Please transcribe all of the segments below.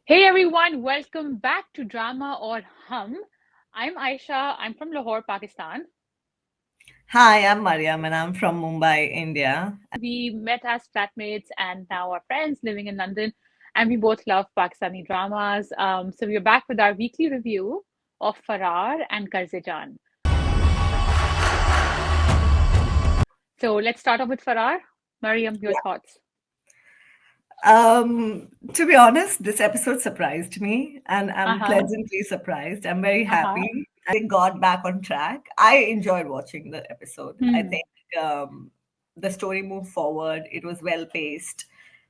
Hey everyone, welcome back to Drama or Hum. I'm Aisha. I'm from Lahore, Pakistan. Hi, I'm Mariam and I'm from Mumbai, India. We met as flatmates and now are friends living in London, and we both love Pakistani dramas. So we're back with our weekly review of Faraar and Qarz-e-Jaan. So let's start off with Faraar. Mariam, your thoughts? To be honest, this episode surprised me and I'm Uh-huh. pleasantly surprised. I'm very Uh-huh. happy. They got back on track. I enjoyed watching the episode. I Hmm. think the story moved forward, it was well paced.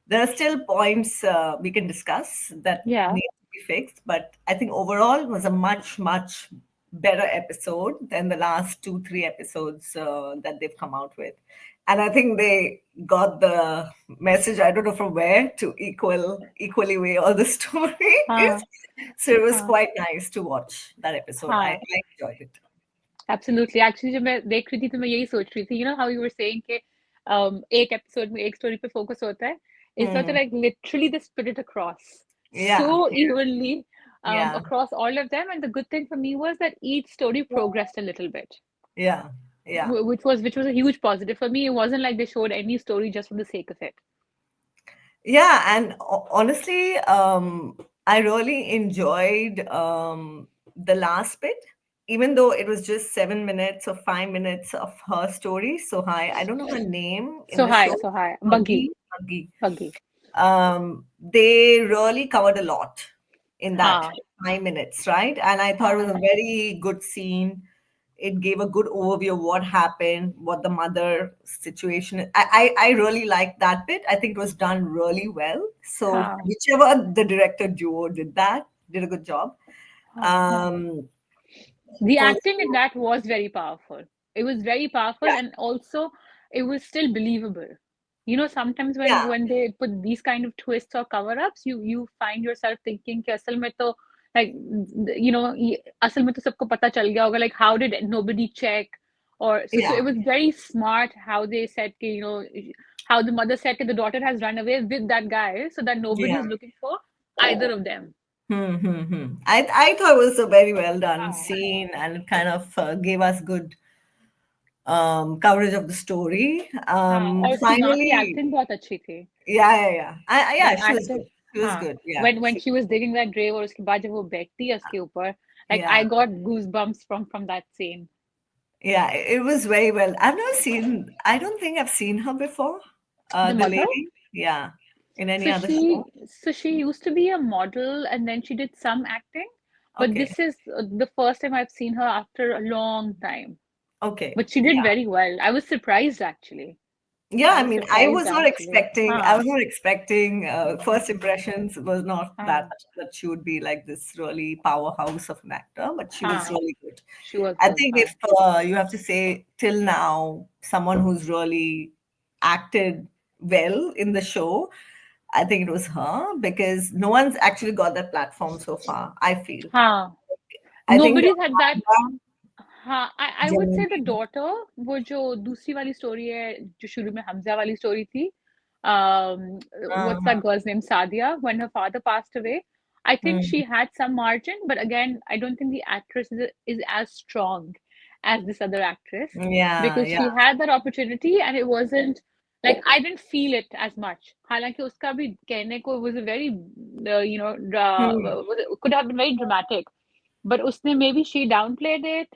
There are still points we can discuss that Yeah. need to be fixed, but I think overall it was a much better episode than the last two, three episodes that they've come out with. And I think they got the message, I don't know from where, to equally weigh all the stories. हाँ So it was हाँ quite nice to watch that episode. हाँ I enjoyed it. Absolutely actually जब मैं देख रही थी तो मैं यही सोच रही थी हाउ यू वर सेइंग कि एक एपिसोड में एक स्टोरी पे फोकस होता है it's not Hmm. Like literally they split it across so Yeah, evenly yeah, across all of them, and the good thing for me was that each story progressed a little bit, yeah, yeah. which was a huge positive for me. It wasn't like they showed any story just for the sake of it. Yeah, and honestly, I really enjoyed the last bit, even though it was just 7 minutes or 5 minutes of her story. So hi, I don't know her name in the show. So hi buggy Buggy, Buggy. buggy They really covered a lot in that हाँ 5 minutes, right? And I thought it was a हाँ very good scene. It gave a good overview of what happened, what the mother situation is. I really liked that bit. I think it was done really well. So हाँ whichever the director duo did that, did a good job. हाँ Um, The acting in also, that was very powerful. It was very powerful, yeah, and also it was still believable. Sometimes when yeah, when they put these kind of twists or cover-ups, you find yourself thinking कि असल में तो like असल में तो सबको पता चल गया होगा, like how did nobody check, or so yeah. it was very smart how they said कि how the mother said that the daughter has run away with that guy so that nobody Yeah. is looking for either of them. I thought it was a very well done हाँ scene and it kind of gave us good coverage of the story. हाँ और उसकी माँ की Finally, acting बहुत अच्छी थी. yeah, That she was good. acted, She was हाँ, good. Yeah, when she was digging that grave और उसके बाद जब वो बैठती है उसके ऊपर, like I yeah, got goosebumps from that scene. yeah. It was very well. I've never seen. I don't think I've seen her before. The The mother, lady, yeah, in any so other show. she used to be a model and then she did some acting, but Okay, this is the first time I've seen her after a long time. okay, But she did yeah. very well. I was surprised actually. Yeah, I I was mean, I surprised was not actually. expecting. I Huh. was not expecting. First impressions was not that Huh. she would be like this really powerhouse of an actor, but she was Huh. really good. She was I good. think Huh. if you have to say till now, someone who's really acted well in the show, I think it was her because no one's actually got that platform so far. I feel. Huh. I think Nobody's had that. हाँ, I would say the genuinely. daughter, वो जो दूसरी वाली story है जो शुरू में हमजा वाली स्टोरी थी, what's that Uh-huh. girl's name, Sadia, when her father passed away. I think she Mm. had some margin, but again I don't think the actress is as strong as this other actress, Yeah, because yeah. she had that opportunity and it wasn't like I didn't feel it as much. हालांकि उसका भी कहने को was a very Hmm. could have been very dramatic, but उसने maybe she downplayed it,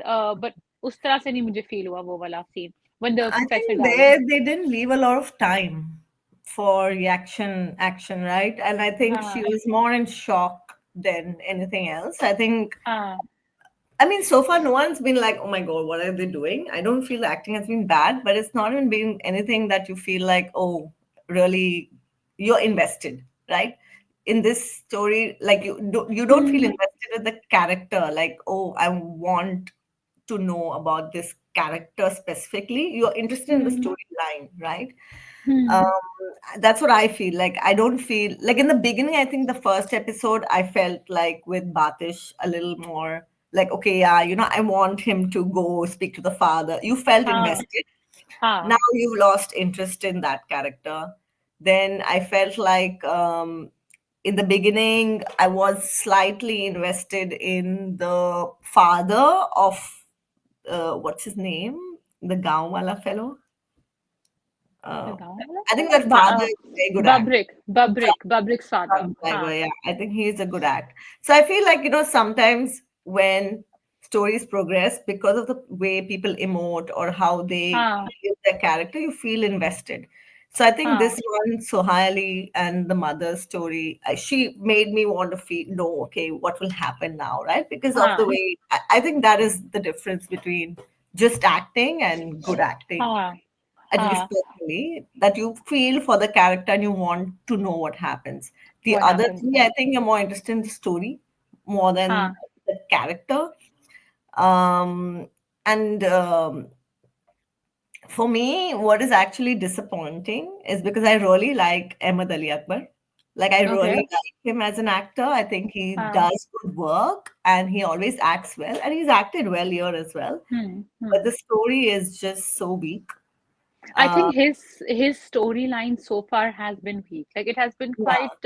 but उस तरह से नहीं मुझे feel हुआ वो वाला scene when the I professor think died. they didn't leave a lot of time for action, right? And I think she हाँ was more in shock than anything else. I think हाँ I mean so far no one's been like, oh my god, what are they doing? I don't feel the acting has been bad, but it's not even been anything that you feel like, oh, really you're invested, right? In this story, like you don't feel hmm invested with the character, like, oh, I want to know about this character specifically. You're interested in the hmm storyline, right? Hmm Um, that's what I feel. Like I don't feel like in the beginning. I think the first episode I felt like with Batish a little more like okay, yeah, I want him to go speak to the father. You felt हाँ invested. Now हाँ you've lost interest in that character. Then I felt like in the beginning, I was slightly invested in the father of what's his name, the gaon wala fellow. The Uh, गाँव वाला I think fellow? that father is a very good actor. Babrik's father. Truck driver, हाँ, yeah, I think he is a good act. So I feel like, sometimes when stories progress because of the way people emote or how they हाँ, give their character, you feel invested. So I think हाँ, this one, Sohaili and the mother's story, she made me want to feel, no, okay, what will happen now, right? Because of the हाँ, way, I think that is the difference between just acting and good acting, हाँ, at least हाँ. personally, that you feel for the character and you want to know what happens. The What other happens? three, Yeah. I think, you're more interested in the story more than हाँ, the character. Um, and For me, what is actually disappointing is because I really like Ahmed Ali Akbar. Like, I really okay. like him as an actor. I think he हाँ, does good work and he always acts well, and he's acted well here as well. But hmm. the story is just so weak. I Uh, think his storyline so far has been weak. Like it has been yeah. quite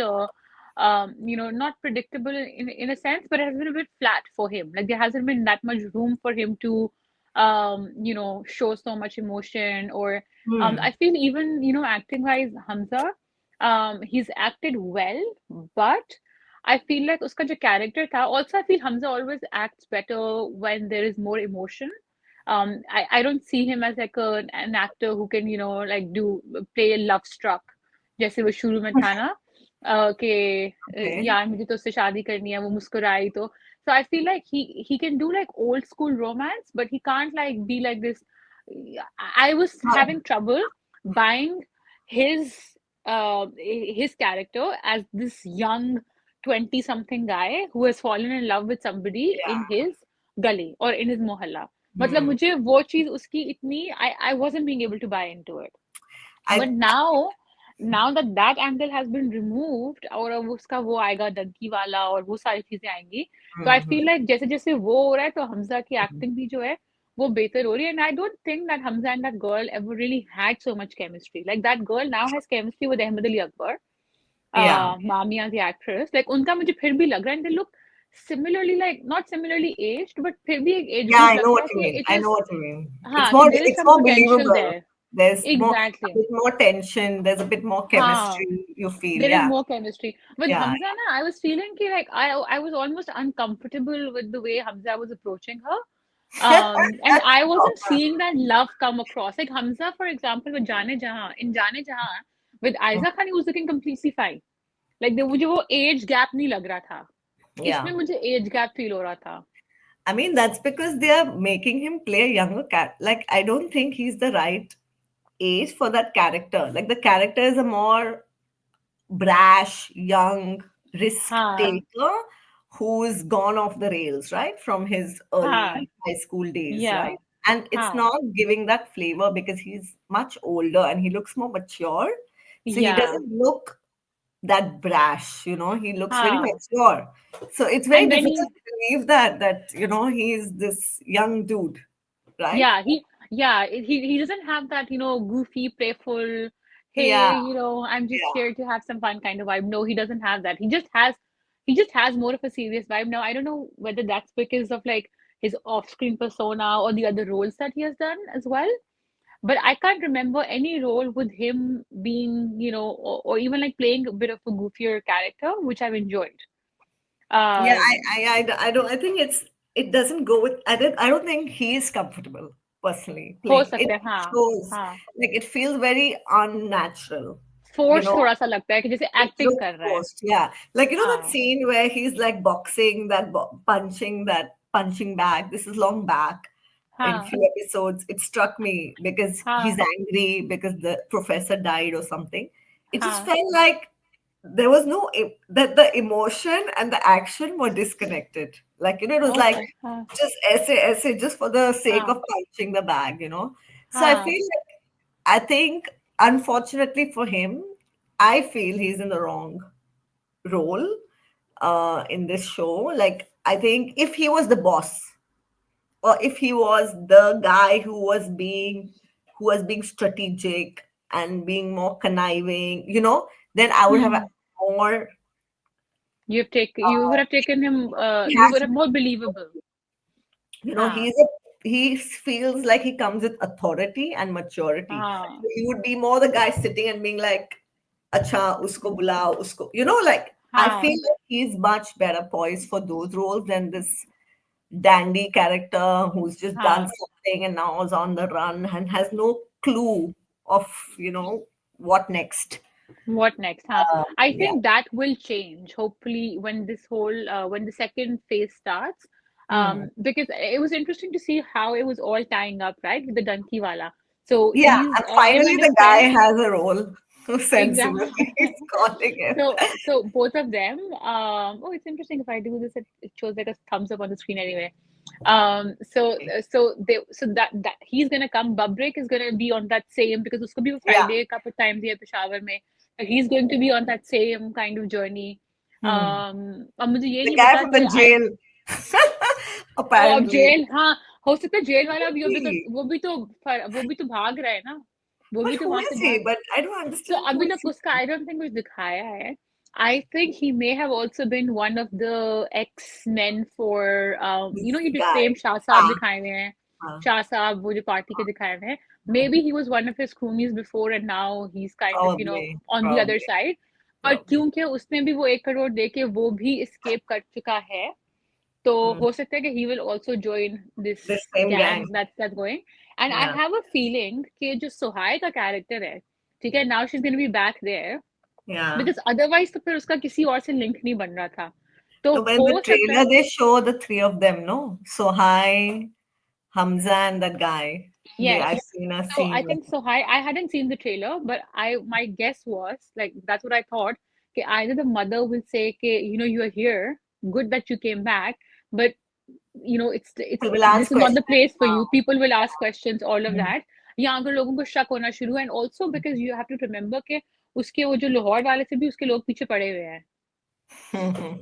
not predictable in a sense, but it has been a bit flat for him. Like there hasn't been that much room for him to show so much emotion or Hmm. I feel even, acting wise Hamza, he's acted well, but I feel like uska jo character tha, also I feel Hamza always acts better when there is more emotion. I don't see him as like an actor who can, like do play love struck जैसे वो शुरू में था ना कि Okay. यार मुझे तो उससे शादी करनी है वो मुस्कुराई तो so I feel like he can do like old school romance but he can't like be like this. I was having trouble buying his his character as this young 20 something guy who has fallen in love with somebody in Yeah. his gully or in his mohalla. मतलब Hmm. मुझे वो चीज उसकी इतनी I wasn't being able to buy into it. But I now that that angle has been removed और अब उसका वो आएगा डंकी वाला और वो सारी चीजें आएंगी तो आई Mhm. फील लाइक जैसे जैसे वो हो रहा है तो हमजा की एक्टिंग भी जो है वो बेहतर हो रही है and I don't think that Hamza and that girl ever really had so much chemistry like that girl now has chemistry with Ahmed Ali Akbar yeah. मामिया the actress like उनका मुझे फिर भी लग रहा है they look similarly like not similarly aged but फिर भी एक age Yeah, group I know लगता what है you कि mean. it I know is what you mean. हाँ कि there is It's some more potential believable. there There's a exactly bit more tension. There's a bit more हाँ chemistry. You feel, there is yeah, more chemistry. With yeah. Hamza, na, I was feeling ki, like I was almost uncomfortable with the way Hamza was approaching her. And I wasn't seeing that love come across. Like Hamza, for example, with Jaane Jahan, in Jaane Jahan, with Aiza Khan, he was looking completely fine. Like मुझे वो age gap नहीं लग रहा था. इसमें Yeah. मुझे age gap feel हो रहा था. I mean, that's because they are making him play a younger cat. Like, I don't think he's the right age for that character. Like, the character is a more brash, young risk हाँ, taker who's gone off the rails, right? From his early हाँ, high school days, yeah, right? And it's हाँ, not giving that flavor because he's much older and he looks more mature. So he yeah, doesn't look that brash, he looks very हाँ. mature. So it's very And when difficult he to believe that he's this young dude, right? Yeah, he doesn't have that, goofy, playful, Yeah, hey, I'm just yeah. here to have some fun kind of vibe. No, he doesn't have that. He just has more of a serious vibe now. I don't know whether that's because of like his off-screen persona or the other roles that he has done as well. But I can't remember any role with him being, or even like playing a bit of a goofier character, which I've enjoyed. Yeah, Um, I don't. I think it doesn't go with. I don't think he is comfortable personally हो playing. It सकता है हाँ shows हाँ like it feels very unnatural. You force know, थोड़ा सा लगता है कि जैसे it एक्टिंग looks कर रहा है forced. Yeah, like that हाँ scene where he's like boxing that punching bag. This is long back in हाँ few episodes. It struck me because he's हाँ angry because the professor died or something. It just हाँ felt like there was no that the emotion and the action were disconnected. Like, it was like okay हाँ just essay just for the sake हाँ of punching the bag. So I हाँ feel like, I think, unfortunately for him, I feel he's in the wrong role in this show. Like, I think if he was the boss, or if he was the guy who was being strategic and being more conniving, then I would have hmm more You would have taken him. He You has would have more believable. Huh. he feels like he comes with authority and maturity. Huh. So he would be more the guy sitting and being like, "Acha, usko bulao, usko." Like I Huh. feel like he's much better poised for those roles than this dandy character who's just done Huh. something and now is on the run and has no clue of you know what next. What next, huh? I Yeah. think that will change, hopefully, when this whole when the second phase starts. Hmm. Because it was interesting to see how it was all tying up, right, with the donkey wala. So Yeah, he's and him finally and his the guy friend. has a role. Exactly. Sensibly, he's calling him. So both of them. Oh, it's interesting if I do this, it shows like a thumbs up on the screen anyway. So that he's gonna come. Babrik is gonna be on that same because usko bhi wo Yeah. Friday couple times here Peshawar mein. So he's going to be on that same kind of journey. Hmm. अब मुझे ये The नहीं guy पता from the कि I jail, ओ अब apparently. Jail हाँ हो सकता है जेल वाला भी अभी तो He- वो भी तो भाग रहा है ना वो But भी तो who वहां is से he? भाग But I don't So understand who अभी is तक उसका I don't think कुछ दिखाया है. I think he may have also been one of the X-Men for this ये जो guy. same Shah साहब Ah, दिखाए हुए हैं. ah, Shah साहब वो जो पार्टी के दिखाए हुए हैं. Maybe he was one of his cronies before and now he's kind of probably, on the other probably, side. और probably. क्योंकि उसने भी वो 1 करोड़ दे के वो भी escape कर चुका है. तो Hmm. हो सकता है कि he will also join this The same gang gang. that's going. And I Yeah, have a feeling कि जो सुहाय का character है, ठीक है, now she's going to be back there yeah. because otherwise तो फिर उसका किसी और से लिंक नहीं बन रहा था. तो No, but in हो the सकता trailer है. they show the three of them, no? So hi, Hamza and that guy. They Yes. I've seen a So scene I with think Suhai, I hadn't seen the trailer, but my guess was like that's what I thought. Okay, either the mother will say, okay, you are here, good that you came back, but it's people will this ask is not the questions. place for you. Wow. People will ask questions, all of Hmm. that. यहाँ अगर लोगों को शक होना शुरू and also because you have to remember कि उसके वो जो लाहौर वाले से भी उसके लोग पीछे पड़े हुए हैं.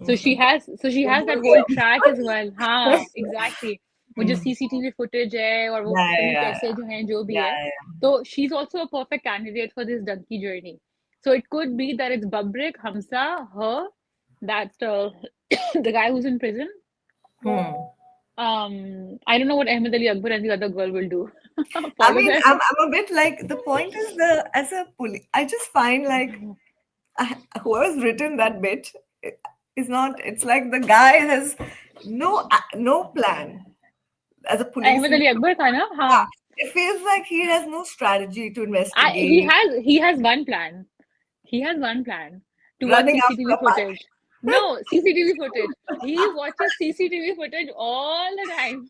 So she has भूल that गया. whole track as well. हाँ, exactly. वो जो Hmm. CCTV footage है और वो Yeah, पता नहीं yeah, कैसे जो है जो भी yeah, है. yeah. तो she's also a perfect candidate for this donkey journey. So it could be that it's Babrik, Hamza, her, that the guy who's in prison. Hmm. I don't know what Ahmed Ali Akbar and the other girl will do. I Follow mean, them. I'm a bit like the point is the as a police. I just find like whoever's written that bit is not. It's like the guy has no plan as a police. Ahmed Ali Akbar था ना? Yeah, हाँ. it feels like he has no strategy to I, he investigate. has he has one plan. He has one plan to watch Running after CCTV a bike. footage. No, CCTV footage. He watches CCTV footage all the time.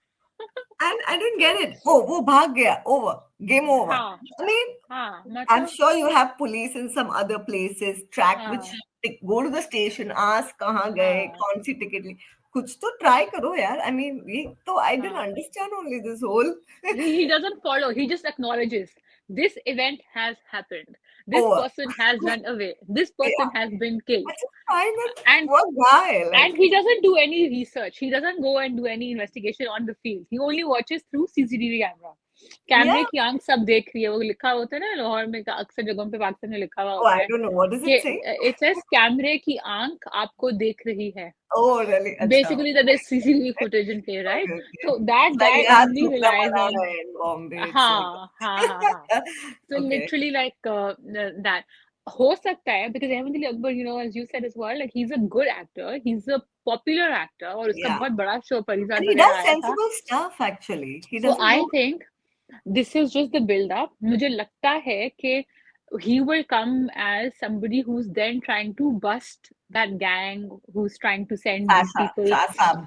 And I didn't get it. Oh, वो भाग गया. Over. Game over. हाँ, I mean, हाँ, I'm मतलब sure you have police in some other places, track which हाँ, go to the station, ask कहाँ गए, हाँ, कौन सी टिकट ली. कुछ तो try करो यार. I mean, ये तो I didn't हाँ. understand only this whole He doesn't follow. He just acknowledges this event has happened. This over. person has run away. This Yeah, person has been killed. I just find that And poor guy. And Like, he doesn't do any research. He doesn't go and do any investigation on the field. He only watches through CCTV camera. yeah. कैमरे की आंख सब देख रही है वो लिखा होता है ना लाहौर में अक्सर जगहों पे पाकिस्तान में लिखा हुआ Oh, होता I है don't know. What does कि it say? इट सेज कैमरे की आंख आपको देख रही है. Oh, really? Acha. Basically that there's CCTV footage in play, right? Okay, okay. So that It's like guy यहाँ only थूकना relies मना on है in Bombay. It's like हाँ हाँ हाँ हाँ. So okay. literally like that. हो सकता है because Ahmed Ali Akbar, as you said as well, like he's a good actor, he's a popular actor और उसका Yeah. बहुत बड़ा शो And परिजात he वगैरह does आया था. sensible stuff actually. He So doesn't I go. think this is just the build up. मुझे लगता है कि he will come as somebody who's then trying to bust that gang who's trying to send these people. Shah Sab.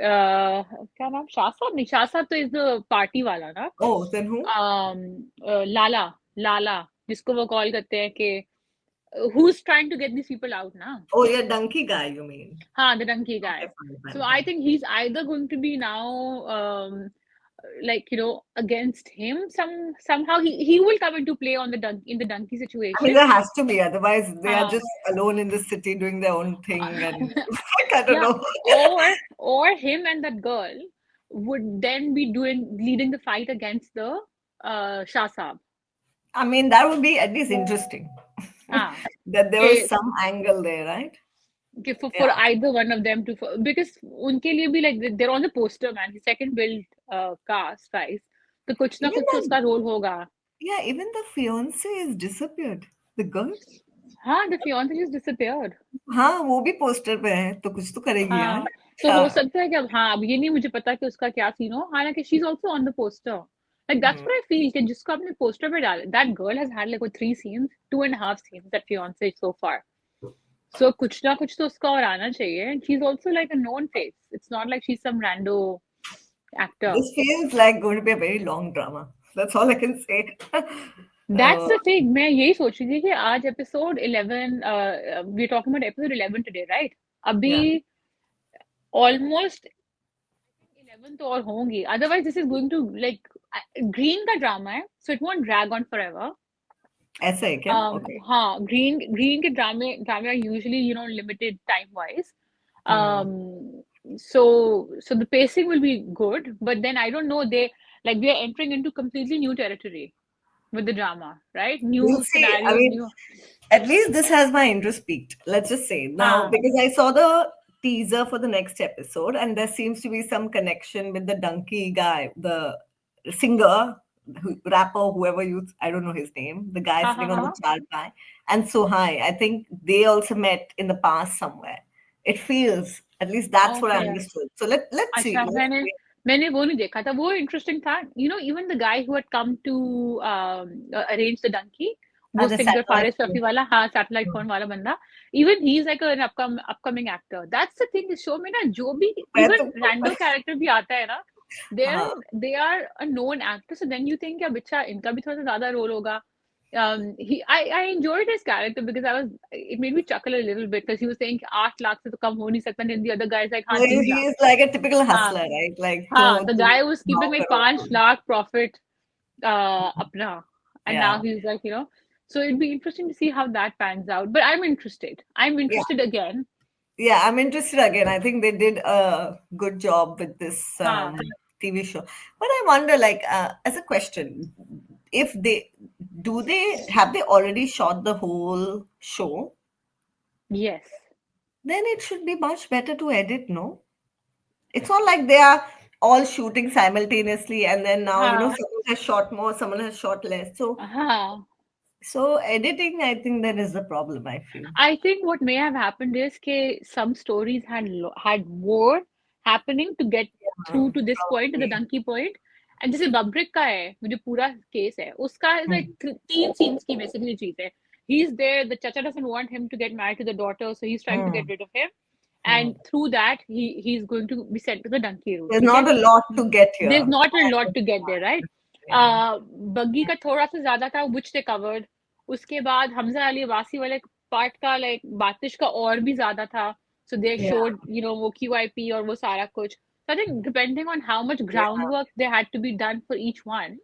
क्या नाम शाह साहब नहीं शाह साहब तो इज द पार्टी वाला ना. Oh, then who? लाला लाला जिसको वो कॉल करते हैं कि who's trying to get these people out now. Oh, yeah, donkey guy, you mean? हाँ, the donkey Okay, guy. fine, So fine, I fine. think he's either going to be now like against him somehow he will come into play on in the donkey I mean, situation. there has to be, otherwise they are हाँ. just alone in the city doing their own thing, and like, I don't Yeah, know. or him and that girl would then be leading the fight against the Shah Saab. I mean, that would be at least interesting हाँ that there was कि some angle there, right? for either one of them to because उनके लिए भी like they're on the poster man. The second build cast guys. तो कुछ ना Even कुछ तो the उसका रोल होगा. yeah, even the fiance is disappeared. The girl. हाँ, the fiance just disappeared. हाँ, वो भी पोस्टर पे है, तो कुछ तो करेगी यार। हाँ, तो हो हाँ। सकता है कि अब ये नहीं मुझे पता कि उसका क्या सीन हो, हालांकि she is also on the poster. Like that's hmm. What I feel कि जिसको आपने पोस्टर पे डाला, that girl has had like 3 scenes, 2.5 scenes that fiance so far. So कुछ ना कुछ तो उसका और आना चाहिए. She is also like a known face. It's not like she is some rando actor. This feels like going to be a very long drama. That's all I can say. That's Uh, the thing. मैं यही सोच रही थी कि आज episode 11, we talking about episode 11 today right. अभी yeah, almost 11 तो और होंगी. Otherwise this is going to like green का ड्रामा है, so it won't drag on for ever. ऐसा है क्या? ओके। हाँ, ग्रीन के ड्रामे are usually limited time wise. Hmm. So the pacing will be good, but then I don't know, they like we are entering into completely new territory with the drama, right? New We'll see. I scenarios, mean, new. at least this has my interest peaked. Let's just say now, हाँ, because I saw the teaser for the next episode, and there seems to be some connection with the donkey guy, the singer, rapper, whoever you, I don't know his name, the guy हाँ, हाँ, sitting on the हाँ. charpai, and Suhai. I think they also met in the past somewhere. It feels, at least that's what I Okay. understood. So let's see. अच्छा, Let's मैंने see. मैंने वो नहीं देखा था. वो इंटरेस्टिंग था. Even the guy who had come to arrange the donkey, वो The singer satellite. Faris Rafi वाला, हाँ, सैटेलाइट फोन वाला बंदा. Even he is like an upcoming actor. That's the thing, इस शो में ना जो भी मैं तो इवन रैंडो कैरेक्टर भी आता है ना, हाँ they are a known actor. So then you think क्या बिच्छा इनका भी थोड़ा सा ज्यादा रोल होगा. I enjoyed his character because it made me chuckle a little bit because he was saying 8 lakh से तो कम हो नहीं सकता, and then the other guy is like हाँ so 3 lakh. he is like a typical हाँ, hustler, right? Like हाँ, तो the तुम guy was keeping भाव like करो 5 lakh profit अपना, and now yeah he's like, so it'd be interesting to see how that pans out. But I'm interested. I'm yeah interested again. yeah I'm interested again. I think they did a good job with this हाँ, TV show, but I wonder, like, as a question, if they do they have they already shot the whole show, yes. then it should be much better to edit, no? It's not like they are all shooting simultaneously and then now हाँ, someone has shot more, someone has shot less, हाँ. so editing, I think that is the problem, I feel. I think what may have happened is that some stories had more happening to get through to this point, to the Probably. donkey point. And जैसे बब्रिक का है, वो जो पूरा case है, उसका is like Hmm. 3 scenes की basically चीज है. He's there, the chacha doesn't want him to get married to the daughter, so he's trying to get Hmm. rid of him. Hmm. And through that, he's going to be sent to the donkey route. There's ठीक है? not a lot to get There's here. not a lot to get there, right? Yeah. बग्गी का थोड़ा सा ज्यादा था, which they covered. उसके बाद हमजा अली अब्बासी वाले पार्ट का लाइक बातिश का और भी ज्यादा था. So they Yeah. showed, वो QIP और वो सारा कुछ. So I think depending on how much Yeah. groundwork they had to be done for each one,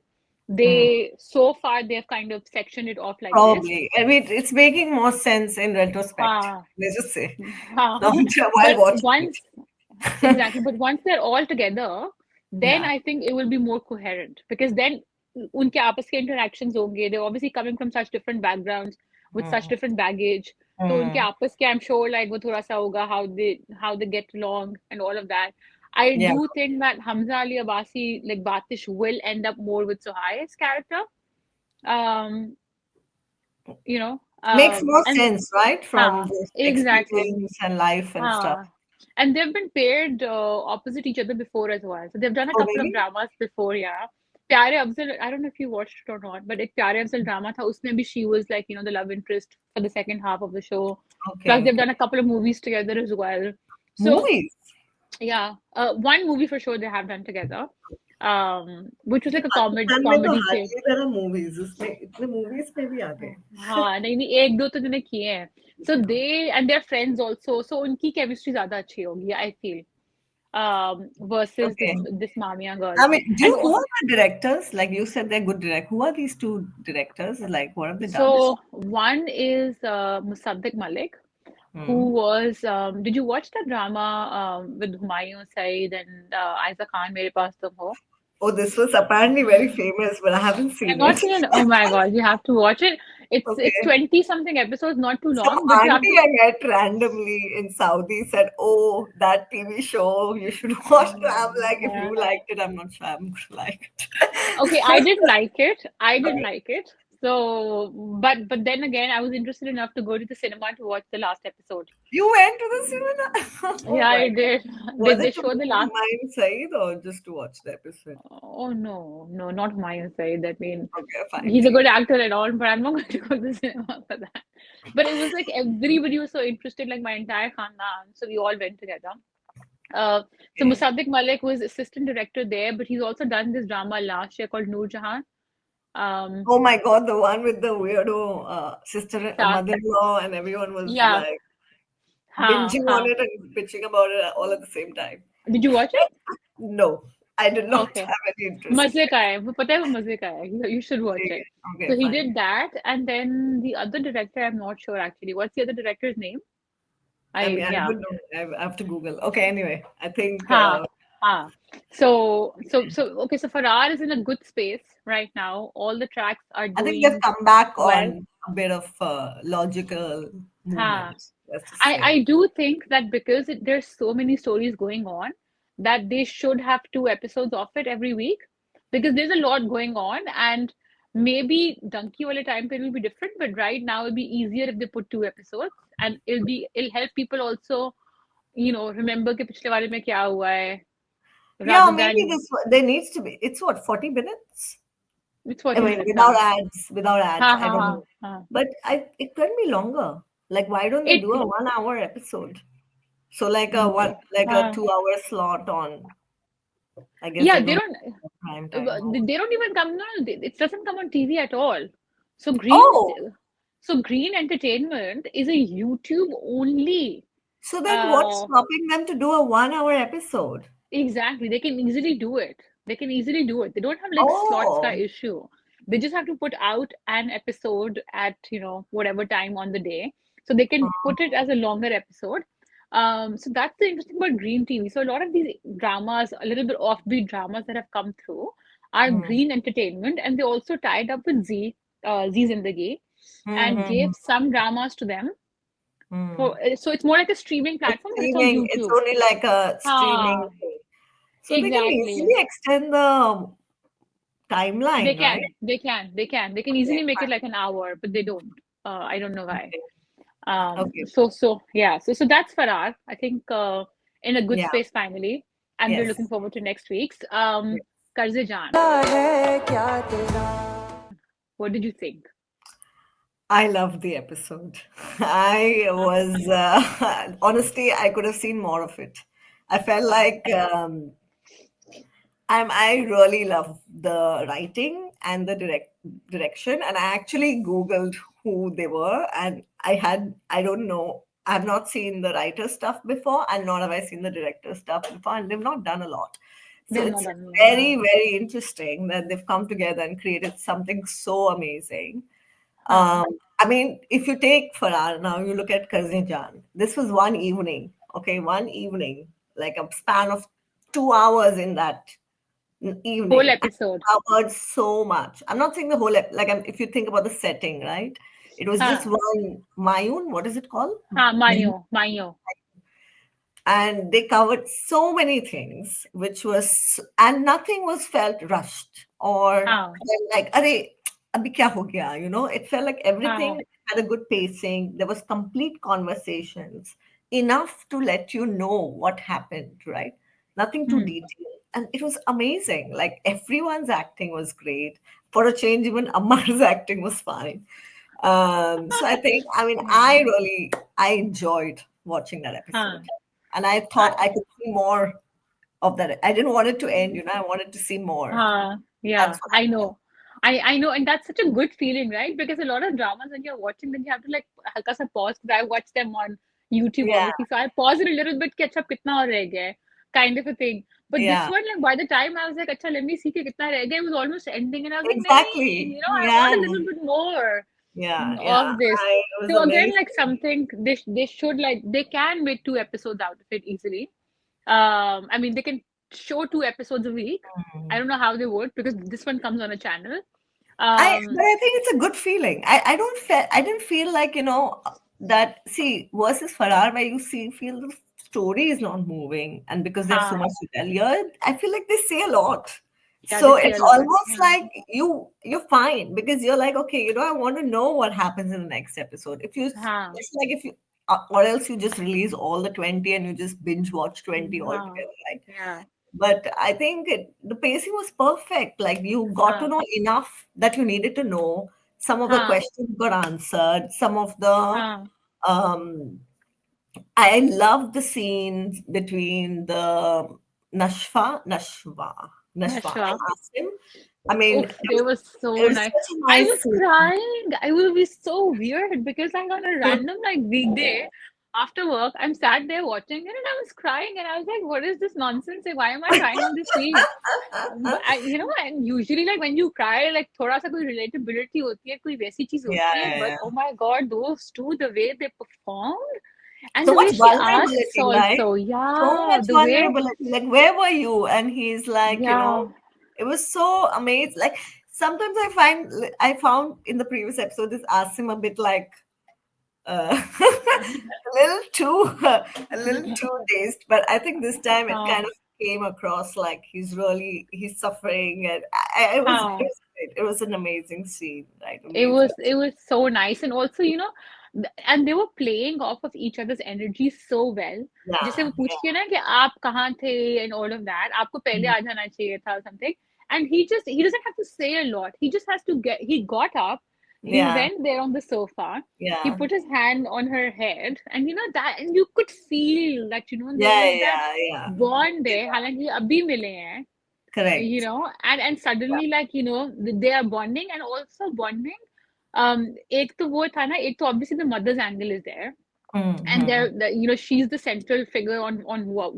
Hmm. so far they've kind of sectioned it off like this. Probably. I mean, it's making more sense in retrospect. हाँ, Let's just say. हाँ. Not while But watching once it. Exactly. But once they're all together, then Yeah. I think it will be more coherent because then उनके आपस के interactions होंगे. They're obviously coming from such different backgrounds with such Hmm. different baggage. तो उनके Hmm. आपस के I'm sure like वो थोड़ा सा होगा how they get along and all of that. I Yeah. do think that Hamza Ali Abbasi, like Batish, will end up more with Suhai's character. Um, Makes more and sense, right? From this exactly. experience and life and stuff. And they've been paired opposite each other before as well. So they've done a Oh, couple of really? dramas before, yeah. Pyare Afzal, I don't know if you watched it or not, but एक Pyare Afzal drama था, उसमें भी she was like, the love interest for the second half of the show. Plus, Okay. they've Okay. done a couple of movies together as well. So, Movies. yeah, one movie for sure they have done together, which was like a Pakistan में तो comedy हाल thing. ही तरह movies उसमें इतने movies में भी आ गए हाँ, नहीं नहीं, एक दो तो जिन्हें किए हैं. So they and their friends also. So उनकी chemistry ज्यादा अच्छी होगी, I feel. Versus this Okay. this Mamiya girl. I mean, And who are the directors? Like you said, they're good directors. Who are these two directors? Like, what have they done? so one is Musaddiq Malik, who Hmm. was did you watch that drama with Humayun Saeed and Aiza Khan, Mere Paas Tum Ho? Oh, this was apparently very famous, but I haven't I've seen not it. seen it. Oh my God, you have to watch it. It's Okay. 20 something episodes, not too Some long, but you have auntie to. I met randomly in Saudi said, "Oh, that TV show, you should watch it." I'm like, if Yeah. you liked it, I'm not sure I'm gonna like it. Okay, I didn't like it. I didn't Okay. like it. So, but then again, I was interested enough to go to the cinema to watch the last episode. You went to the cinema? Oh Yeah, my I God. did. Was They it to show the meet last. Humayun Saeed or just to watch the episode? Oh no, no, not mine side. I mean, Okay, fine. he's a ठीक good actor and all, but I'm not going to go to the cinema for that. But it was like everybody was so interested, like my entire khandan. So we all went together. Uh, so है. Musaddiq Malik was assistant director there, but he's also done this drama last year called Noor Jahan. Um, Oh my God, the one with the weirdo sister, yeah, mother-in-law, and everyone was yeah, like हाँ, binging on हाँ. it and bitching about it all at the same time. Did you watch it? No, I did not Okay. have any interest. मजे का है वो पता है वो मजे का है you should watch it. Okay, So he fine. did that, and then the other director, I'm not sure actually. What's the other director's name? I mean, I Yeah. don't know. I have to Google. Okay, anyway, I think Ha, ha. So okay, so Farrar is in a good space right now. All the tracks are they've doing come back well. on a bit of logical Ha. movement. Let's just say. I do think that because there's so many stories going on, that they should have 2 episodes of it every week because there's a lot going on, and maybe donkey wale time period will be different, but right now it'll be easier if they put 2 episodes, and it'll help people also, remember कि पिछले वाले में क्या हुआ है, Yeah, rather or maybe than there needs to be. It's what 40 minutes. it's I 40 mean, minutes. without ads, without ads. Ha I ha don't ha know, ha. but it can be longer. Like, why don't they It do a 1 hour episode? So like a ha. 2 hour slot on. I guess Yeah, they they don't don't. prime time. They don't even come. No, it doesn't come on TV at all. So Oh, Green Entertainment is a YouTube only. so then what's Uh, stopping them to do a 1 hour episode? exactly. They can easily do it. They can easily do it. They don't have like slots ka Oh, issue. They just have to put out an episode at whatever time on the day, so they can put it as a longer episode. So that's the interesting about Green TV. So a lot of these dramas, a little bit offbeat dramas that have come through, are mm, Green Entertainment, and they also tied up with Z Zindagi, and mm-hmm. gave some dramas to them. Mm. So it's more like a streaming It's platform, but it's on streaming. It's YouTube. only like a streaming Ah, thing. So they can exactly. easily extend the timeline, right? They can Okay, easily make it fine. like an hour, but they don't. I don't know why. Okay. Okay. So yeah, so that's Farah. I think in a good Yeah. space finally, and we're Yes. looking forward to next week's Qarz-e-Jaan. What did you think? I loved the episode. I was honestly, I could have seen more of it. I felt like I really love the writing and the direction, and I actually googled who they were, and I don't know, I've not seen the writer stuff before, and nor have I seen the director stuff before, and they've not done a lot. So They've not it's done a lot. very very interesting that they've come together and created something so amazing. Huh. I mean, if you take Farrar now, you look at Qarz-e-Jaan. This was one evening, okay, one evening, like a span of 2 hours in that Whole evening. And episode. covered so much. I'm not saying the whole, if you think about the setting, right? It was just Huh. one Mayun, what is it called? Huh. Mayo. And they covered so many things, which was, and nothing was felt rushed or Huh. felt like, Arey, abhi kya ho gaya? It felt like Huh. everything had a good pacing. There was complete conversations, enough to let you know what happened, right? Nothing too Hmm. detailed. And it was amazing. Like everyone's acting was great. For a change, even Ammar's acting was fine. So I think, I mean, I enjoyed watching that Huh. episode. And I thought I, I could see more of that. I didn't want it to end, I wanted to see more. Yeah, That's what I know. I know, and that's such a good feeling, right? Because a lot of dramas when you're watching them, you have to like halka sa pause. Because I watch them on YouTube, yeah, obviously, so I pause it a little bit. Catch up, kitna aur reh gaya, hai, kind of a thing. But this yeah, one, like by the time I was like, acha, let me see कि kitna reh gaya, it was almost ending, and I was like, nahi, exactly. I want Yeah, a little bit more yeah, yeah. of this. It was So again, like amazing. something they should like they can make 2 episodes out of it easily. I mean, they can. show 2 episodes a week. I Mm. don't know how they would, because this one comes on a channel. But I think it's a good feeling. I didn't feel like, that, see, versus Farrar, where you feel the story is not moving, and because they have so Ha, much to tell. Here, I feel like they say a lot. yeah, they So say a it's lot. almost Yeah. like you're fine because you're like, okay, I want to know what happens in the next episode. Ha, It's like if you, or else you just release all the 20 and you just binge watch 20 ha, altogether, right? yeah, But I think the pacing was perfect. Like you got to ha, know enough that you needed to know. Some of the ha, questions got answered. Some of the ha. um, I love the scenes between the Nashwa and Nashwa. Asim. I mean, Oof, they were it so was nice. such a I nice was scene. crying. I will be so weird because like on a random like weekday after work, I'm sat there watching it and I was crying and I was like, what is this nonsense? Like, why am I crying on this scene? But and usually like when you cry, like थोड़ा सा कोई relatability होती है, कोई वैसी चीज Yeah, होती है. yeah, But yeah. oh my God, those two, the way they performed and So the way much she asks vulnerability, right? also, So yeah, much the way, vulnerability. Like, where were you? And he's like, yeah, it was so amazing. Like, sometimes I found in the previous episode, this asked him a bit like, a little too dazed. But I think this time it kind हाँ, of came across like he's suffering, and it हाँ. was great. It was an amazing scene, right? It Amazing. was it was so nice, and also and they were playing off of each other's energy so well. जैसे Yeah, वो पूछती है ना कि आप कहाँ थे and all of that, आपको पहले yeah, आ जाना चाहिए था or something. And he doesn't have to say a lot. He just has to he got up, he yeah, went there on the sofa, he yeah, put his hand on her head, and that, and you could feel that there yeah, was that yeah, yeah. bond there. Yeah. हालांकि अभी मिले हैं, Correct. and suddenly like they are bonding, and also bonding. एक तो वो था ना, एक तो obviously the mother's angle is there, and Mm-hmm. she's the central figure on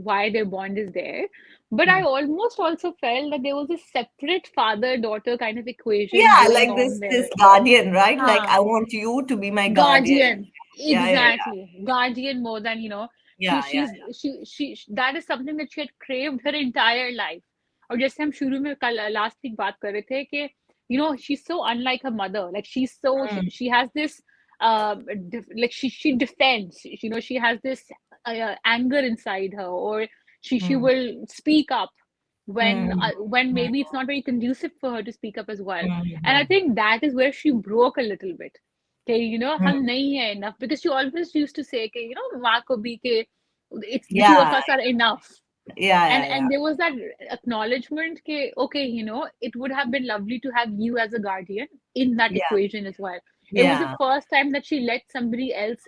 why their bond is there. But I almost also felt that there was a separate father daughter kind of equation Yeah, going like on this there. guardian, right? Like Huh. I want you to be my guardian. Guardian, Yeah, yeah, exactly. Guardian more than yeah, yeah, that is something that she had craved her entire life. और जैसे हम शुरू में कल last week बात कर रहे थे कि she's so unlike her mother. Like yeah. she has this like she defends. She has this anger inside her, or she Mm, will speak up mm, when mm, maybe it's not very conducive for her to speak up as well. And I mm, think that is where she broke a little bit. Okay, mm. हम नहीं है enough, because she always used to say कि माँ को भी कि it's the two of Yeah, us are enough. yeah, and yeah, yeah, and there was that acknowledgement कि okay, it would have been lovely to have you as a guardian in that yeah, equation as well. It was the yeah, first time that she let somebody else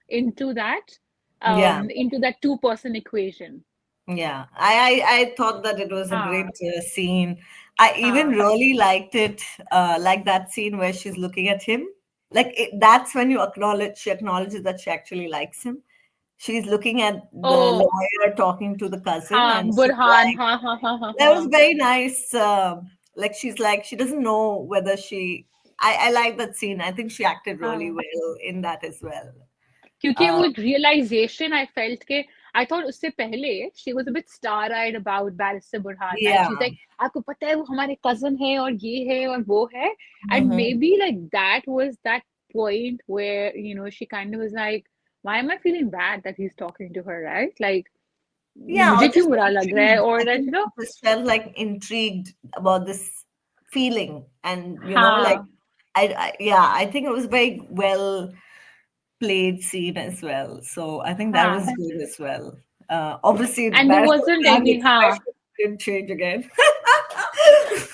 into that yeah. into that two-person equation. Yeah, I thought that it was a great हाँ, scene. I even हाँ. really liked it, like that scene where she's looking at him. That's when she acknowledges that she actually likes him. She's looking at the Oh, lawyer talking to the cousin, हाँ, and she's Burhan, like, हाँ, हाँ, हाँ, हाँ, that was हाँ, very nice. Like she's like, she doesn't know whether she. I like that scene. I think she acted really हाँ. well in that as well. क्योंकि Uh, वो एक realization I felt के I thought उससे पहले she was a bit star-eyed about Barrister Burhan, right? yeah. She's like, आपको पता है वो हमारे cousin है और ये है और वो है, and Mhm. maybe like that was that point where she kind of was like, why am I feeling bad that he's talking to her, right? Like Yeah, मुझे or क्यों just बुरा लग रहा है, intrigued. or I that think she just felt like intrigued about this feeling, and like हाँ. yeah, I think it was very well played scene as well. So I think that was हाँ. good as well. Obviously, And there Barrister wasn't Brand any हाँ. expression didn't change again.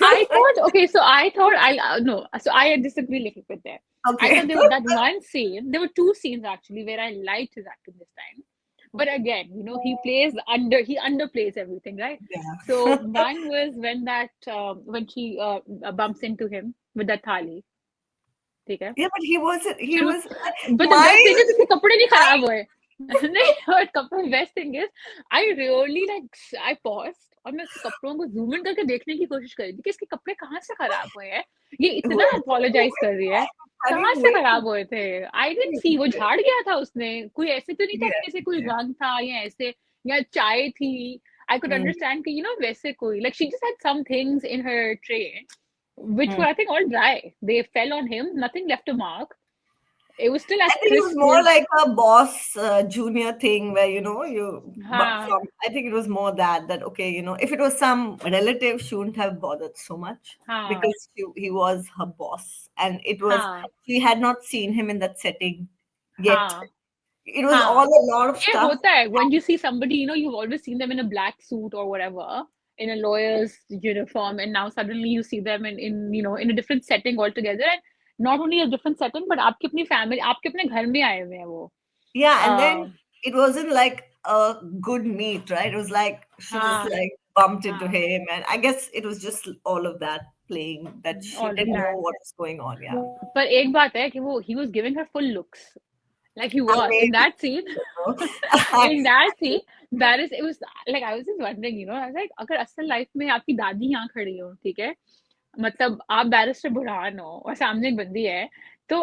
I thought, okay, so I thought no, so I disagree a little bit there. I thought Okay. there was that one scene, there were two scenes actually where I liked his acting this time. But again, he underplays everything, right? So Yeah. one was when she bumps into him with that thali, ठीक है? Yeah, but he wasn't. He शुरू, was but the best thing is उसके कपड़े नहीं खराब हुए. नहीं, और कपड़े, best thing is I really I paused और मैं उसके कपड़ों को जूम इन करके देखने की कोशिश कर रही थी कि इसके कपड़े कहाँ से खराब हुए हैं, ये इतना अपोलोजाइज कर रही है, funny कहाँ से way. खराब हुए थे. आई डिडंट सी, वो झाड़ गया था उसने, कोई ऐसे तो नहीं था Yeah, कि जैसे कोई yeah. रंग था या ऐसे, या चाय थी. I could Mm. understand कि, वैसे कोई, like she just had some things in her tray which Mm. were, I think, all dry. They fell on him, nothing left a mark. It was still as I think it was crisp more his, like a boss junior thing where, but हाँ, from, I think it was more that, okay, if it was some relative, she wouldn't have bothered so much हाँ, because he was her boss. And हाँ, she had not seen him in that setting yet. हाँ, It was all हाँ. a lot of ये stuff. होता है when you see somebody, you've always seen them in a black suit or whatever, in a lawyer's uniform, and now suddenly you see them in a different setting altogether, and not only a different setting, but आपकी अपनी family, आपके अपने घर में आए हुए हैं वो. Yeah, and then Um, it wasn't like a good meet, right? It was like she just हाँ, like bumped into हाँ, him, and I guess it was just all of that playing that she all of didn't know that. what was going on. Yeah, पर एक बात है कि वो he was giving her full looks. Like he was in amazing. that scene. You know? In that scene, that is, it was like I was just wondering, I was like, अगर असल life में आपकी दादी यहाँ खड़ी हो, ठीक है, मतलब आप बैरिस्टर बुरहान हो और सामने एक बंदी है, तो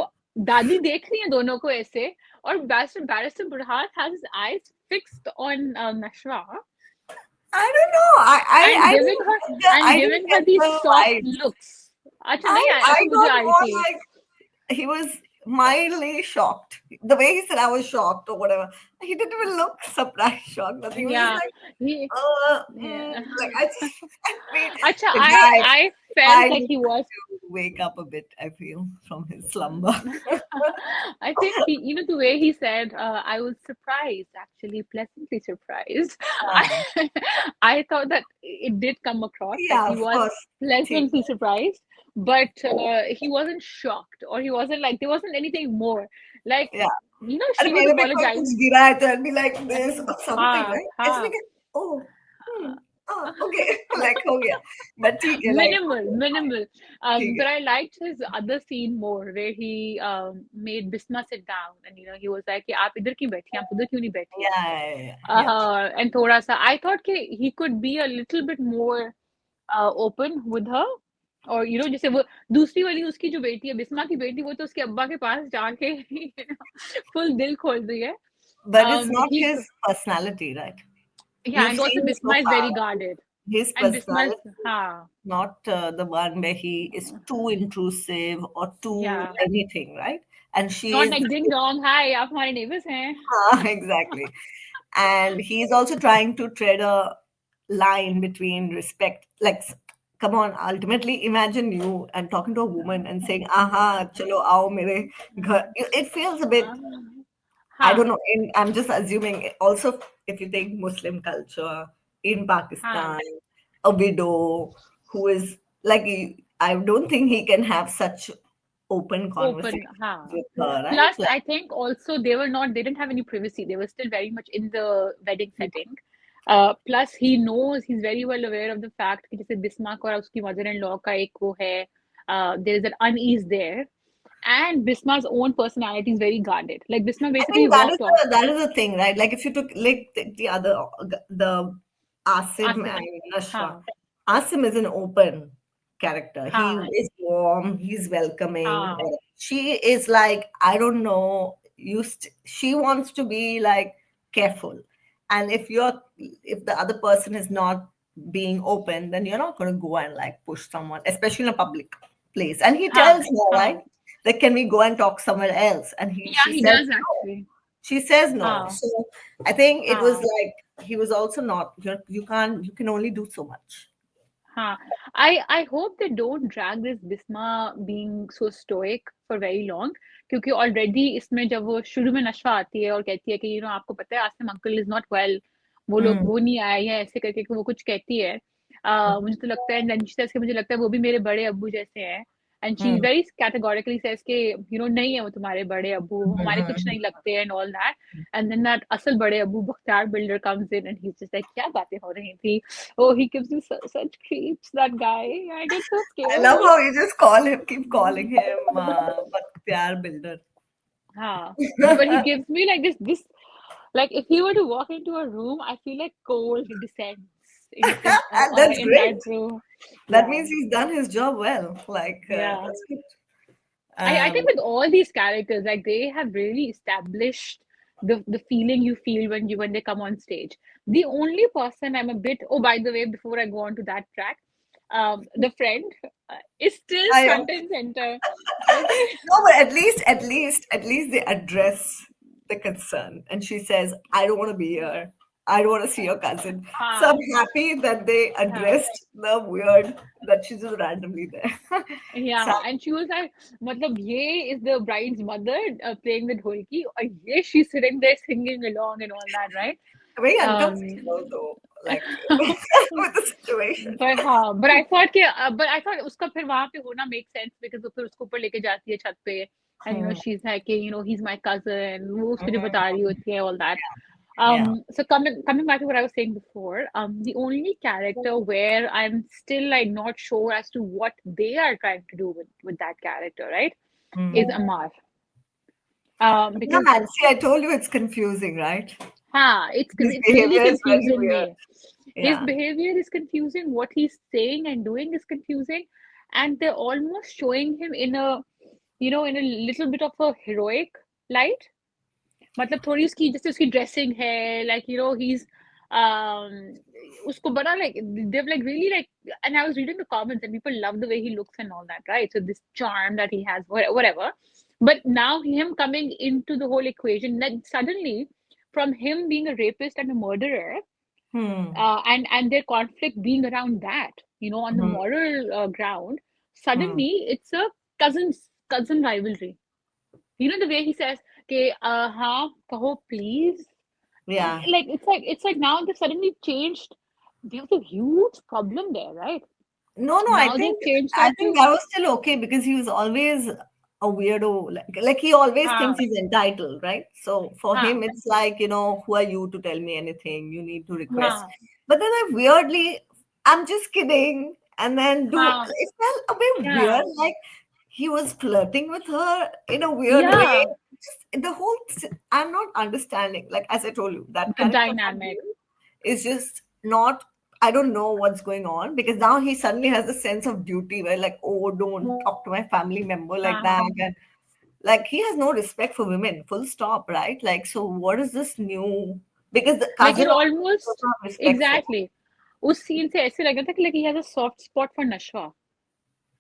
दादी देख रही है दोनों को ऐसे, और barrister barrister Burhan has his eyes fixed on Nashwa, I don't know. and giving her I didn't giving her get these the soft vibe. looks. अच्छा I नहीं आया, I अच्छा मुझे got आई more थी. like he was mildly shocked. The way he said I was shocked or whatever. He didn't even look surprised, shocked. Nothing. He was just Yeah, like, he, yeah. like I just, I mean, अच्छा, the I guy, I I felt like need he was. to wake up a bit. I feel from his slumber. I think the way he said, I was surprised, actually, pleasantly surprised. I, Ah, I thought that it did come across that yeah, he of was course. ठीक pleasantly है. surprised, but he wasn't shocked, or he wasn't like, there wasn't anything more. Like, Yeah. अरे she was मेरे पे कोई कुछ apologizing. गिरा है तो I'll be like this or something, हाँ, right? ऐसे नहीं हाँ. कि oh, okay, like हो गया. But ठीक है, like Minimal, okay, fine. minimal. ठीक But है. I liked his other scene more, where he made Bisma sit down, and he was like, कि आप इधर क्यों बैठी हैं, आप उधर क्यों नहीं बैठी हैं? Yeah, yeah, yeah, yeah. And थोड़ा सा, I thought कि he could be a little bit more open with her, और जैसे वो दूसरी वाली उसकी जो बेटी है, बिस्मा की बेटी, वो तो उसके अब्बा के पास जाके फुल दिल खोल दी है. But it's not He, his personality, right? yeah, You've and also seen so Bisma is far. very guarded, His and Bisma is, personality is हाँ, not the one where he is too intrusive or too yeah. anything, right? And she Not is like ding dong, hi, आप हमारे neighbors हैं. exactly. And he's also trying to tread a line between respect. Like, come on, ultimately, imagine you and talking to a woman and saying, aha, chalo, aao mere ghar. It feels a bit, I don't हाँ, know, I'm just assuming also if you take Muslim culture in हाँ, Pakistan, a widow who is like, I don't think he can have such open open, conversation हाँ. with her, right? Plus, I think also they didn't have any privacy. They were still very much in the wedding setting. Plus, he's very well aware of the fact कि जैसे बिस्मा और उसकी mother-in-law का एक वो है, there is an unease there. And Bisma's own personality is very guarded. Like Bisma I basically think that is walked off. the thing, right? Like if you took like the other the Asim Asim. and Nashwa, हाँ, Asim is an open character. He हाँ, is warm. He's welcoming. हाँ, She is like I don't know. She wants to be like careful, and if the other person is not being open, then you're not going to go and like push someone, especially in a public place. And he हाँ, tells her, right? हाँ. Like, can we go and talk somewhere else? And Yeah, she he says does no. actually. She says no. हाँ, So I think it was हाँ. like he was also not. You can only do so much. हाँ, I hope they don't drag this Bisma being so stoic for very long, क्योंकि already इसमें जब वो शुरू में नशवा आती है और कहती है कि आपको पता है Asim uncle is not well, वो लोग Mm. वो नहीं आए हैं, ऐसे करके कि वो कुछ कहती है. मुझे तो लगता है लंच के, मुझे लगता है वो भी मेरे बड़े अब्बू जैसे हैं. And she Mm. very categorically says कि नहीं है वो तुम्हारे बड़े अब्बू, हमारे कुछ नहीं Mhm. लगते हैं and all that. And then that असल बड़े अब्बू Bakhtiyar builder comes in and he's just like, क्या बातें हो रही थी. Oh, he gives me such creeps, that guy. I get so I love scared. how you just keep calling him Bakhtiar Builder. Huh. But he gives me like this, like if he were to walk into a room, I feel like cold descends And that's in great. that room. That Yeah, means he's done his job well. Like yeah. that's good. I think Um, with all these characters, like they have really established the feeling you feel when they come on stage. The only person I'm a bit, oh, by the way, before I go on to that track, the friend is still I front and center. Okay. No, but at least they address the concern. And she says, I don't want to be here. I don't want to see your cousin. So I'm हाँ happy that they हाँ addressed the weird that she's just randomly there. yeah So हाँ and she was like मतलब ये is the bride's mother playing the ढोलकी और ये she's sitting there singing along and all that, right? very um uncomfortable though, like with the situation. पर हाँ but I thought उसका फिर वहां पे होना make sense because वो फिर उसको ऊपर लेके जाती है छत पे and Hmm. she's like कि he's my cousin, वो उसको जो बता Mhm. रही होती है all that. Yeah. So coming back to what I was saying before, the only character where I'm still like not sure as to what they are trying to do with that character, right, is Hmm. Ammar. Yeah, Because man. See, I told you it's confusing, right? His it's really behavior is very confusing weird. me. His Yeah. behavior is confusing. What he's saying and doing is confusing, and they're almost showing him in a in a little bit of a heroic light. मतलब थोड़ी उसकी जैसे उसकी dressing है like he's उसको बड़ा like they've like really like and I was reading the comments and people love the way he looks and all that, right? So this charm that he has, whatever. But now him coming into the whole equation, then suddenly from him being a rapist and a murderer, Hmm. and their conflict being around that, on the Hmm. moral ground, Hmm. suddenly it's a cousin rivalry. The way he says, "Okay, kaho please." Yeah. Like it's like now they've suddenly changed. There's a huge problem there, right? No, no, I Now think they've changed I that think to that was still okay because he was always a weirdo. Like he always thinks ha he's entitled, right? So for ha him, it's like, who are you to tell me anything? You need to request. ha But then I weirdly, I'm just kidding. And then ha it felt a bit yeah weird. Like he was flirting with her in a weird way. yeah Just the whole, I'm not understanding. Like as I told you, that the character for dynamic. him is just not. I don't know what's going on because now he suddenly has a sense of duty where, like, oh, don't talk to my family member like Ha that. And like, he has no respect for women, full stop, right? Like, so what is this new? Because the like cousin it also does almost not have respect for. exactly. उस scene से ऐसे लग रहा था कि like he has a soft spot for Nashwa,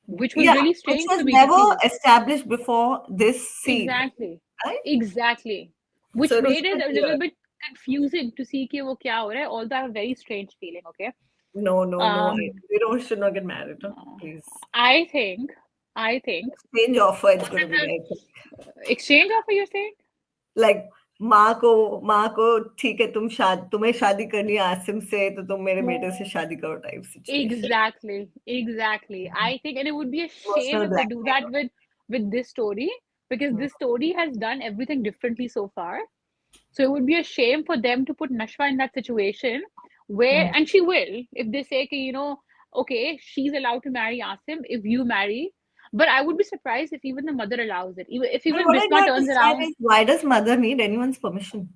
which was Yeah, really which strange was for me to never see. established before this scene, Exactly. right? Exactly. So Which it was made a it bit a little weird. bit confusing to see कि वो क्या हो रहा है, although I have a very strange feeling, okay? No, no, no. Um, We don't should not get married, huh? Please. I think, I think, Exchange offer, it's what going to be is there. the exchange offer you're saying? Like माँ को ठीक है, तुम्हें शादी करनी है आसिम से तो तुम मेरे बेटे से शादी करो type situation. Exactly, exactly. I think, and it would be a shame emotional if they do that blackmail. with this story because this story has done everything differently so far. So it would be a shame for them to put Nashwa in that situation where, and she will, if they say, कि, okay, she's allowed to marry Asim if you marry. But I would be surprised if even the mother allows it. If But even what I Bisma don't turns understand around, is why does mother need anyone's permission?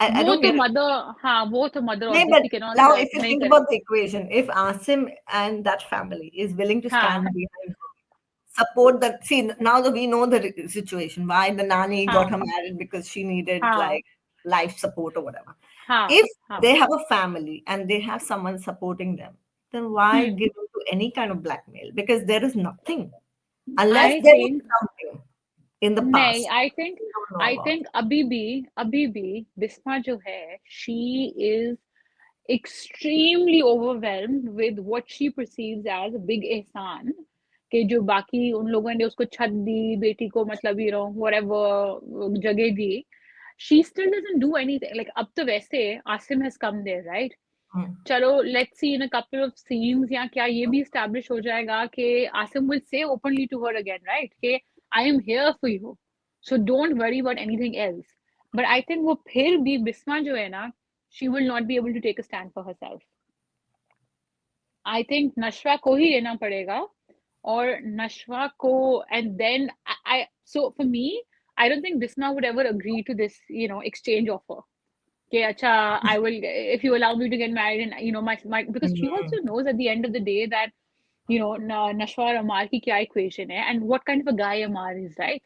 I वो don't तो get it. mother, हाँ, वो तो mother No, but obviously cannot, now if you नहीं think कर, about the equation, if Asim and that family is willing to stand हाँ, behind her, support that. See, now that we know the situation, why the nanny got हाँ, her married because she needed हाँ, like life support or whatever. हाँ, If हाँ. they have a family and they have someone supporting them, then why Hmm. give in to any kind of blackmail? Because there is nothing, unless I there is think something in the नहीं, past I think we don't know I about. think अभी भी बिस्मा जो है, she is extremely overwhelmed with what she perceives as a big एहसान कि जो बाकी उन लोगों ने उसको छत दी बेटी को मतलब whatever जगह दी. She still doesn't do anything. Like अब तो वैसे Asim has come there, right? Hmm. चलो let's see in a couple of scenes या क्या ये भी establish हो जाएगा कि Asim will say openly to her again, right? कि I am here for you, so don't worry about anything else. But I think वो फिर भी बिस्मा जो है ना, she will not be able to take a stand for herself. I think नशवा को ही लेना पड़ेगा और नशवा को and then so for me I don't think Bisma would ever agree to this exchange offer. Okay, acha, I will if you allow me to get married and my because she Hmm. also knows at the end of the day that Nashwa or Ammar ki kya equation hai and what kind of a guy Ammar is, right?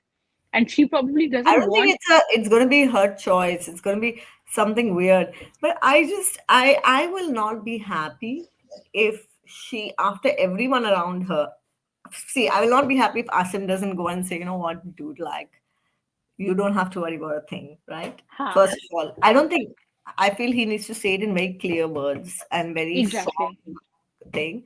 and she probably I doesn't don't think want. it's going to be her choice. It's going to be something weird. But I will not be happy if she, after everyone around her, see, I will not be happy if Asim doesn't go and say, you know what, dude, like, you don't have to worry about a thing, right? Ha, First of all, I don't think, I feel he needs to say it in very clear words and very soft exactly. thing.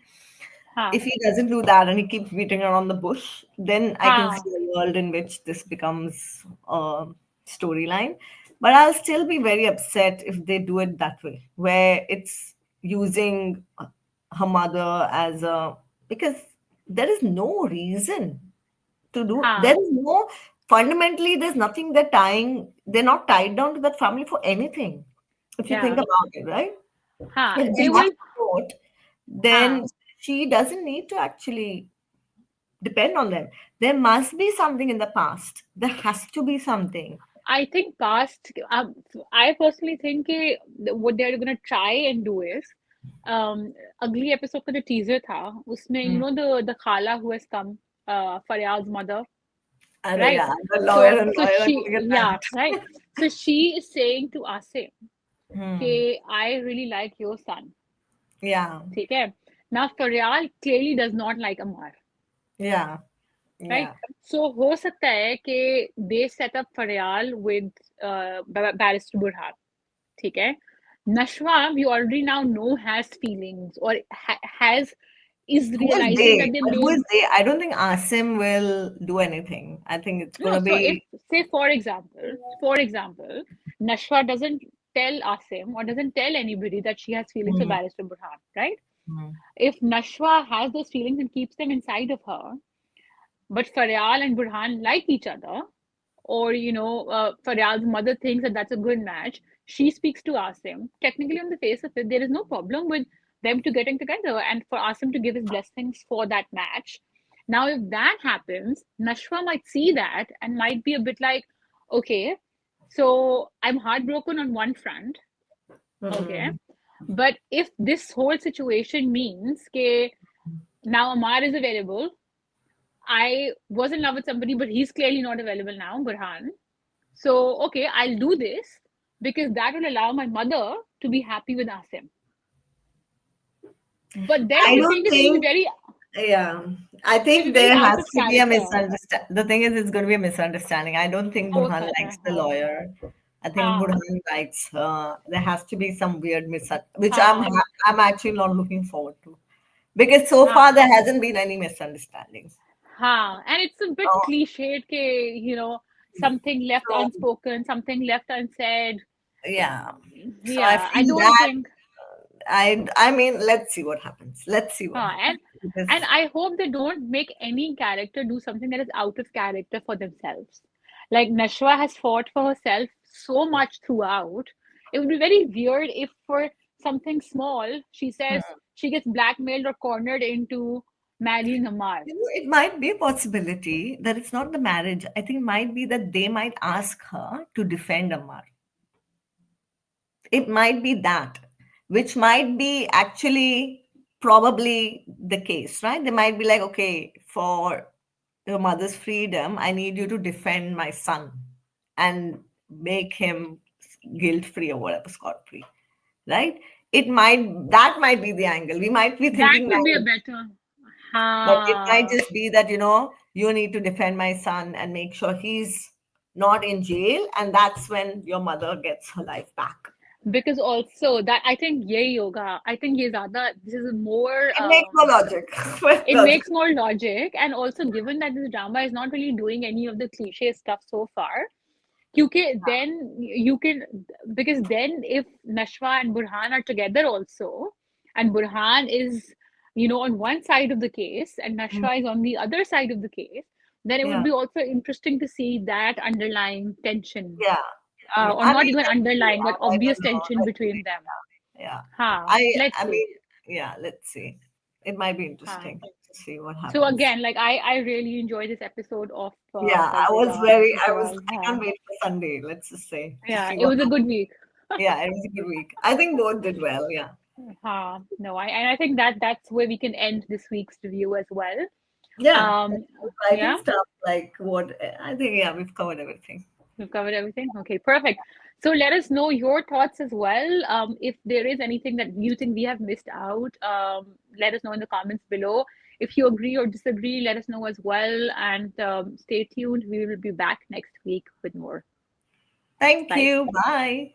Ha, If he doesn't do that and he keeps beating around the bush, then I can ha, see a world in which this becomes a storyline. But I'll still be very upset if they do it that way, where it's using her mother as a, because there is no reason to do, there ha. is no, fundamentally there's nothing they're not tied down to that family for anything, if you think Yeah. about it, right? Ha. If They they have will. support, Ha. then she doesn't need to actually depend on them. There must be something in the past. There has to be something. I think past. I personally think कि what they're gonna try and do is, अगली episode का जो teaser था, उसमें Hmm. the khala who has come, Faryad's mother, Arey, right? yeah, the So lawyer and so lawyer are she, going to get yeah, mad. right. So she is saying to Asim Hmm. कि I really like your son. Yeah, ठीक है? Now Faryad clearly does not like Ammar, yeah, right? yeah. So हो सकता है कि they set up Faryal with Barrister Burhan, ठीक है? Nashwa, we already now know has feelings or has is Who is realizing they? that they But who made. is they? I don't think Asim will do anything. I think it's going No, to so if, be. say, for example, Nashwa doesn't tell Asim or doesn't tell anybody that she has feelings for Hmm, Barrister Burhan, right? hmm, If Nashwa has those feelings and keeps them inside of her, but Faryal and Burhan like each other, or Faryal's mother thinks that that's a good match, she speaks to Asim. Technically, on the face of it, there is no problem with them to getting together and for Asim to give his blessings for that match. Now, if that happens, Nashwa might see that and might be a bit like, okay, so I'm heartbroken on one front, okay, hmm. but if this whole situation means that now Ammar is available, I was in love with somebody, but he's clearly not available now, Burhan. So, okay, I'll do this because that will allow my mother to be happy with Asim. But then I I don't think that it'll be think. very, Yeah, I it'll be think very there out has of to be a character. misunderstanding. The thing is, it's going to be a misunderstanding. I don't think Oh, Burhan okay, likes the lawyer. I think हाँ, Burhan likes her. There has to be some weird which हाँ, I'm actually not looking forward to, because so far हाँ, there hasn't been any misunderstandings. हाँ. And it's a bit Oh, cliched कि, something left so unspoken, something left unsaid. yeah, so I Yeah, I feel don't that think. I mean, let's see what happens. Let's see what Huh, happens because and I hope they don't make any character do something that is out of character for themselves. Like Nashwa has fought for herself so much throughout. It would be very weird if for something small she says she gets blackmailed or cornered into marrying Ammar. it might be a possibility that it's not the marriage. I think it might be that they might ask her to defend Ammar. It might be that, which might be actually probably the case, right? They might be like, okay, for your mother's freedom, I need you to defend my son and make him guilt free or whatever, scot free, right? That might be the angle. We might be That thinking would be a that. better. But it might Ha. just be that, you need to defend my son and make sure he's not in jail. And that's when your mother gets her life back. Because also that I think ye yoga. I think ye zyada, this is more It makes no logic. But it logic. makes more logic, and also given that this drama is not really doing any of the cliche stuff so far, क्योंकि then you can, because then if Nashwa and Burhan are together also, and Burhan is on one side of the case and Mm, Nashwa is on the other side of the case, then it would yeah. be also interesting to see that underlying tension, Yeah. Yeah. or I not mean, even let's see. underlying but I obvious don't know. tension Let's see. between them. Yeah. Ha, let's I see. mean, yeah, let's see. It might be Ha. interesting to see what So happens. again, like I really enjoy this episode of Yeah, Qarz-e-Jaan. It I can't wait for Sunday, let's just say, to yeah, see it what was a good happens. week. Yeah, it was a good week. I think both did well. Yeah. No, and I think that that's where we can end this week's review as well. Yeah, Um, writing yeah, stuff like what I think. Yeah, we've covered everything. we've covered everything. Okay, perfect. So let us know your thoughts as well. If there is anything that you think we have missed out, let us know in the comments below. If you agree or disagree, let us know as well. And stay tuned. We will be back next week with more. Thank Bye. you. Bye.